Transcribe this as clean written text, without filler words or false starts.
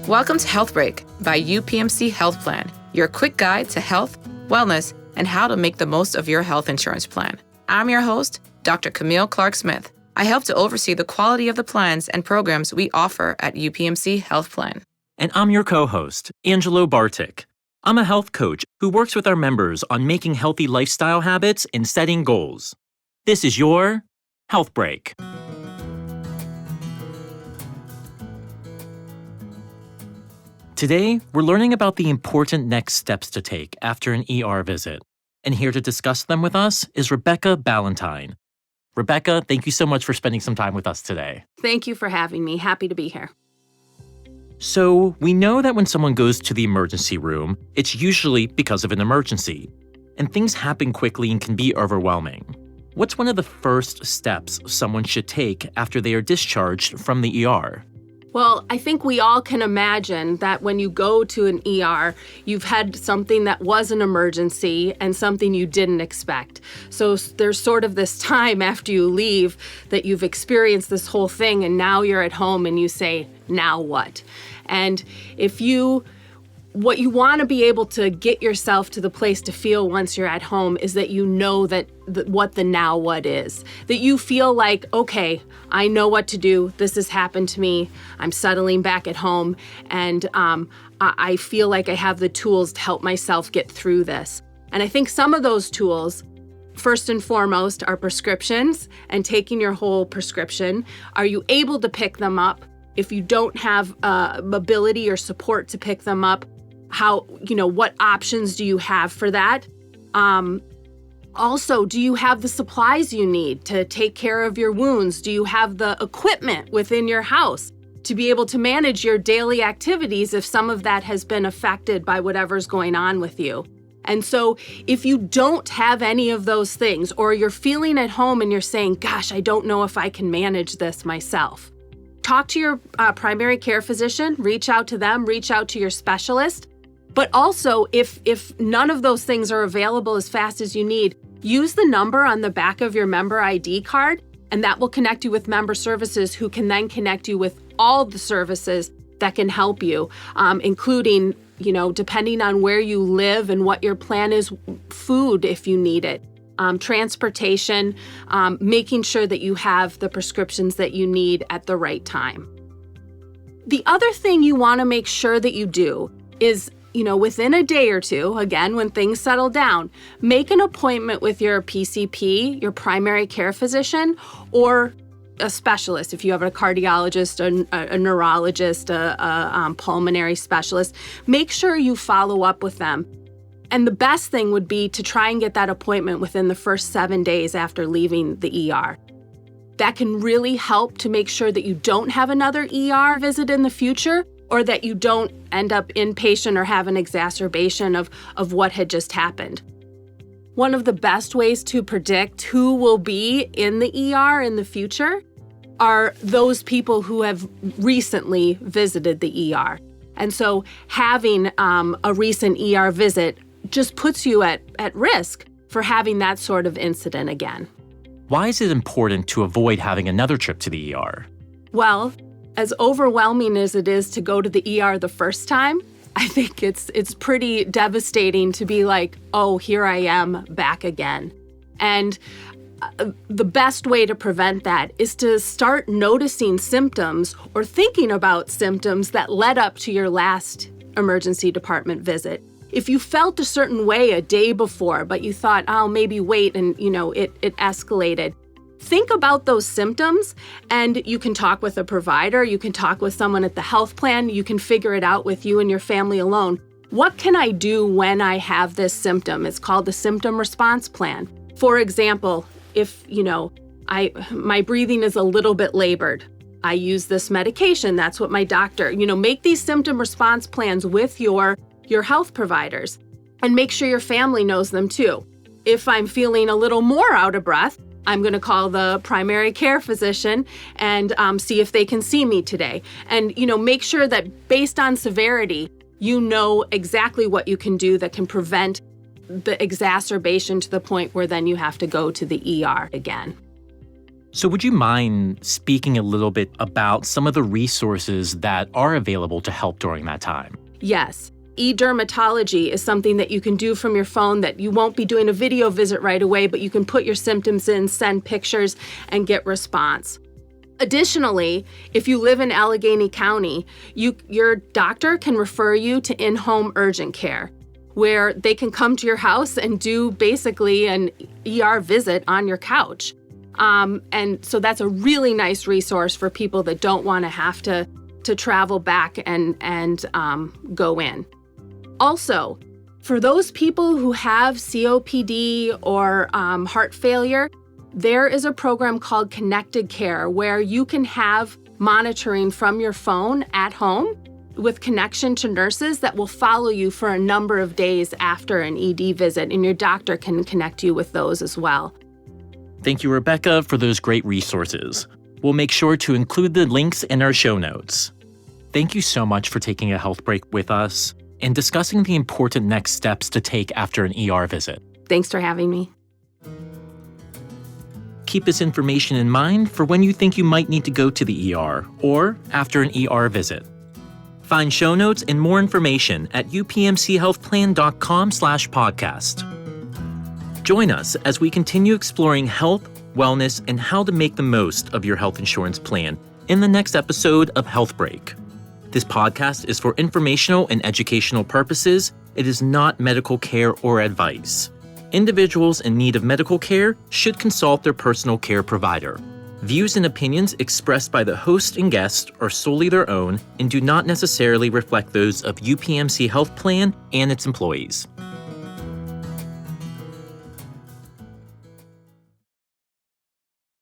Welcome to Health Break by UPMC Health Plan, your quick guide to health, wellness, and how to make the most of your health insurance plan. I'm your host, Dr. Camille Clark-Smith. I help to oversee the quality of the plans and programs we offer at UPMC Health Plan. And I'm your co-host, Angelo Bartik. I'm a health coach who works with our members on making healthy lifestyle habits and setting goals. This is your Health Break. Today, we're learning about the important next steps to take after an ER visit. And here to discuss them with us is Rebecca Ballentine. Rebecca, thank you so much for spending some time with us today. Thank you for having me. Happy to be here. So, we know that when someone goes to the emergency room, it's usually because of an emergency. And things happen quickly and can be overwhelming. What's one of the first steps someone should take after they are discharged from the ER? Well, I think we all can imagine that when you go to an ER, you've had something that was an emergency and something you didn't expect. So there's sort of this time after you leave that you've experienced this whole thing and now you're at home and you say, now what? And what you want to be able to get yourself to the place to feel once you're at home is that you know what the now what is. That you feel like, okay, I know what to do. This has happened to me. I'm settling back at home. And I feel like I have the tools to help myself get through this. And I think some of those tools, first and foremost, are prescriptions and taking your whole prescription. Are you able to pick them up? If you don't have ability or support to pick them up, what options do you have for that? Also, do you have the supplies you need to take care of your wounds? Do you have the equipment within your house to be able to manage your daily activities if some of that has been affected by whatever's going on with you? And so if you don't have any of those things, or you're feeling at home and you're saying, gosh, I don't know if I can manage this myself, talk to your primary care physician, reach out to them, reach out to your specialist. But also, if none of those things are available as fast as you need, use the number on the back of your member ID card, and that will connect you with member services who can then connect you with all the services that can help you, including, depending on where you live and what your plan is, food if you need it, transportation, making sure that you have the prescriptions that you need at the right time. The other thing you want to make sure that you do is, within a day or two, again, when things settle down, make an appointment with your PCP, your primary care physician, or a specialist. If you have a cardiologist, a neurologist, a pulmonary specialist, make sure you follow up with them. And the best thing would be to try and get that appointment within the first 7 days after leaving the ER. That can really help to make sure that you don't have another ER visit in the future, or that you don't end up inpatient or have an exacerbation of what had just happened. One of the best ways to predict who will be in the ER in the future are those people who have recently visited the ER. And so having a recent ER visit just puts you at risk for having that sort of incident again. Why is it important to avoid having another trip to the ER? Well, as overwhelming as it is to go to the ER the first time, I think it's pretty devastating to be like, oh, here I am back again. And the best way to prevent that is to start noticing symptoms or thinking about symptoms that led up to your last emergency department visit. If you felt a certain way a day before, but you thought, oh, maybe wait, and it escalated, think about those symptoms, and you can talk with a provider, you can talk with someone at the health plan, you can figure it out with you and your family alone. What can I do when I have this symptom? It's called the symptom response plan. For example, if, my breathing is a little bit labored, I use this medication, that's what my doctor, make these symptom response plans with your health providers, and make sure your family knows them too. If I'm feeling a little more out of breath, I'm going to call the primary care physician and see if they can see me today. And, make sure that based on severity, you know exactly what you can do that can prevent the exacerbation to the point where then you have to go to the ER again. So would you mind speaking a little bit about some of the resources that are available to help during that time? Yes. E-dermatology is something that you can do from your phone that you won't be doing a video visit right away, but you can put your symptoms in, send pictures, and get response. Additionally, if you live in Allegheny County, your doctor can refer you to in-home urgent care, where they can come to your house and do basically an ER visit on your couch. And so that's a really nice resource for people that don't want to have to travel back and go in. Also, for those people who have COPD or heart failure, there is a program called Connected Care where you can have monitoring from your phone at home with connection to nurses that will follow you for a number of days after an ED visit, and your doctor can connect you with those as well. Thank you, Rebecca, for those great resources. We'll make sure to include the links in our show notes. Thank you so much for taking a health break with us and discussing the important next steps to take after an ER visit. Thanks for having me. Keep this information in mind for when you think you might need to go to the ER or after an ER visit. Find show notes and more information at upmchealthplan.com/podcast. Join us as we continue exploring health, wellness, and how to make the most of your health insurance plan in the next episode of Health Break. This podcast is for informational and educational purposes. It is not medical care or advice. Individuals in need of medical care should consult their personal care provider. Views and opinions expressed by the host and guest are solely their own and do not necessarily reflect those of UPMC Health Plan and its employees.